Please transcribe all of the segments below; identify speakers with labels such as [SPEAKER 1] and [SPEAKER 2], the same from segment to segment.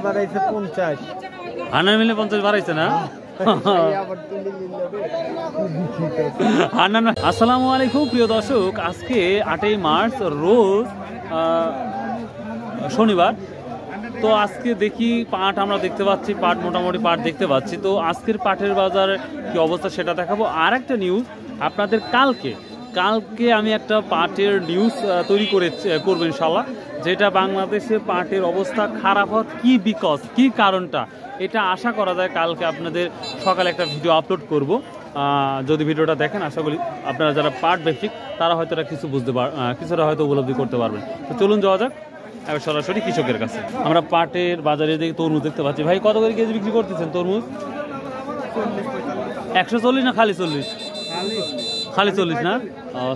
[SPEAKER 1] বাড়াইছে 50।
[SPEAKER 2] হান্নান মিলে 50 বাড়াইছে না? আসসালামু আলাইকুম প্রিয় দর্শক, আজকে 8ই মার্চ রোজ শনিবার। তো আজকে দেখি পাট আমরা দেখতে পাচ্ছি, পাট মোটামুটি পাট দেখতে পাচ্ছি। তো আজকের পাটের বাজার কি অবস্থা সেটা দেখাবো। আর একটা নিউজ আপনাদের, কালকে আমি একটা পাটের নিউজ তৈরি করবো ইনশাল্লাহ, যেটা বাংলাদেশে পাটের অবস্থা খারাপ হওয়ার কি কারণটা, এটা আশা করা যায় কালকে আপনাদের সকালে একটা ভিডিও আপলোড করব। যদি ভিডিওটা দেখেন আশা করি আপনারা যারা পাট ব্যক্তিক তারা হয়তো কিছুটা হয়তো উপলব্ধি করতে পারবেন। তো চলুন যাওয়া যাক সরাসরি কৃষকের কাছে। আমরা পাটের বাজারে দেখি তরমুজ দেখতে পাচ্ছি। ভাই কত করে কেজি বিক্রি করতেছেন তরমুজ? 140 না খালি 40? খালি 40 না,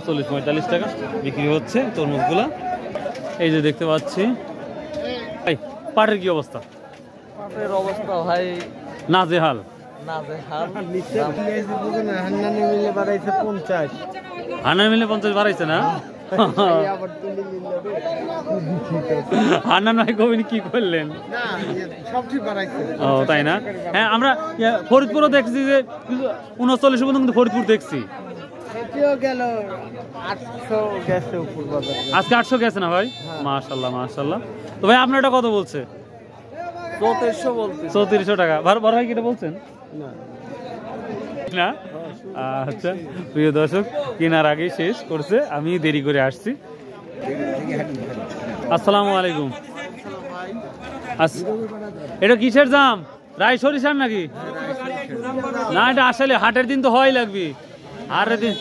[SPEAKER 2] 40-45 টাকা বিক্রি হচ্ছে তরমুজগুলা। এই যে দেখতে পাচ্ছি। ভাই পাটের কি অবস্থা?
[SPEAKER 1] পাটের অবস্থা ভাই
[SPEAKER 2] নাজেহাল। হান্নান মিলে 50 বাড়াইছে না? হান্নান ভাই কবিনি কি করলেন? ও তাই না? হ্যাঁ, আমরা ফরিদপুরও দেখছি যে 39 পর্যন্ত ফরিদপুর দেখছি। আজকে 800 গেছে না ভাই? মাশাআল্লাহ মাশাআল্লাহ। তো ভাই আপনার এটা কত বলছে? 3400 টাকা। বড় ভাই কি এটা বলছেন না? আচ্ছা প্রিয় দর্শক, কেনার আগে শেষ করছে, আমি দেরি করে আসছি। আসসালামু আলাইকুম। এটা কিসের দাম? রাই সরিষার নাকি? না, এটা আসলে হাটের দিন তো হয় লাগবে। হাটের দিন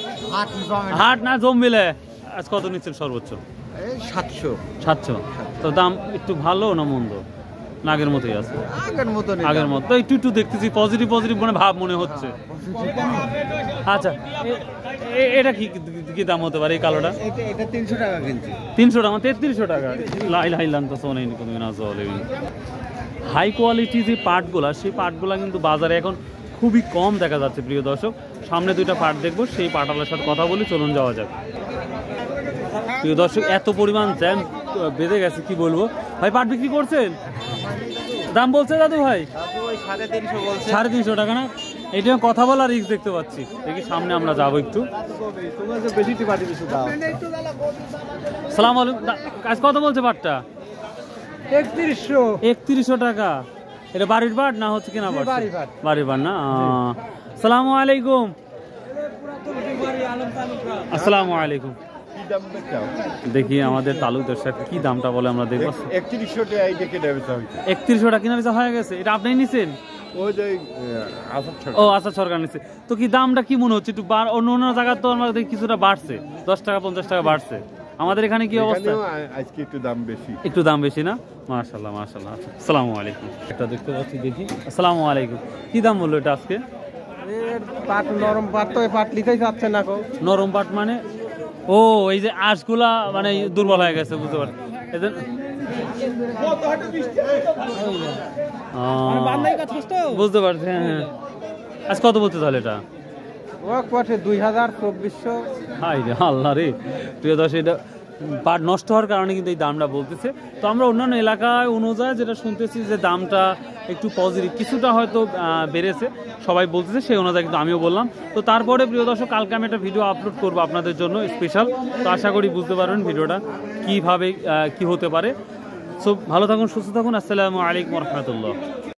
[SPEAKER 2] হাট না জমবিলে। আজ কত নিচ্ছেন সর্বোচ্চ? 700। তো দাম একটু ভালো না মন্দ? আগের মতোই আছে। আগের মতো একটু দেখতেছি পজিটিভ মানে ভাব মনে হচ্ছে। আচ্ছা, এটা কি দাম হতে পারে এই কালোটা?
[SPEAKER 1] 300 টাকা কিনছি।
[SPEAKER 2] 300 টাকা? 3300 টাকা। হাই কোয়ালিটি যে পাটগুলা, সেই পাটগুলা কিন্তু বাজারে এখন খুবই কম দেখা যাচ্ছে প্রিয় দর্শক। সামনে দুইটা পাট দেখবো, সেই পাটালার সাথে কথা বলি, চলুন যাওয়া যাক। প্রিয় দর্শক, এত পরিমাণ জ্যাম বেঁধে গেছে কি বলবো। ভাই পাট বিক্রি করছেন? দাম বলছে দাদু ভাই? 350 টাকা না? এটা কথা বলার রিস্ক দেখতে পাচ্ছি। দেখি সামনে আমরা যাবো একটু। সালাম আলাইকুম। আজ কত বলছে পাটটা? 3100 টাকা। এটা বাড়ির পাট না হচ্ছে কিনা পাট? বাড়ির পাট না? আসসালামু আলাইকুম। আসসালামু আলাইকুম। দেখি আমাদের তালুকদার সাথে কি দামটা বলে আমরা দেখবো। 3100 টাকা কিনা বেচা হয়ে গেছে। এটা আপনি নিছেন? ও আচ্ছা, সরকার নিচ্ছে। তো কি দামটা কি মনে হচ্ছে? একটু অন্য জায়গায় তো আমরা দেখি কিছুটা বাড়ছে, 10 টাকা 50 টাকা বাড়ছে। আমাদের এখানে কি অবস্থা?
[SPEAKER 3] আজকে
[SPEAKER 2] একটু দাম বেশি না? মাশাআল্লাহ মাশাআল্লাহ। আসসালামু আলাইকুম। এটা দেখতে পাচ্ছি, দেখি। আসসালামু আলাইকুম। কি দাম বললো এটা আজকে?
[SPEAKER 1] পাট নরম পাট, তো পাট লিতেই যাচ্ছে না।
[SPEAKER 2] নরম পাট মানে? ও এই যে আঁশগুলা মানে দুর্বল হয়ে গেছে, বুঝতে পারছি। বুঝতে পারছি। হ্যাঁ, আজ কত বলতে তাহলে এটা?
[SPEAKER 1] 2000-2400।
[SPEAKER 2] হাই রে আল্লাহ রে। প্রিয় দর্শক, এটা পাট নষ্ট হওয়ার কারণে কিন্তু এই দামটা বলতেছে। তো আমরা অন্যান্য এলাকায় অনুযায়ী যেটা শুনতেছি যে দামটা একটু পজিটিভ, কিছুটা হয়তো বেড়েছে সবাই বলতেছে, সেই অনুযায়ী কিন্তু আমিও বললাম। তো তারপরে প্রিয় দর্শক, কালকে আমি একটা ভিডিও আপলোড করবো আপনাদের জন্য স্পেশাল। তো আশা করি বুঝতে পারবেন ভিডিওটা কিভাবে কি হতে পারে। সো ভালো থাকুন, সুস্থ থাকুন। আসসালামু আলাইকুম রহমতুল্লাহ।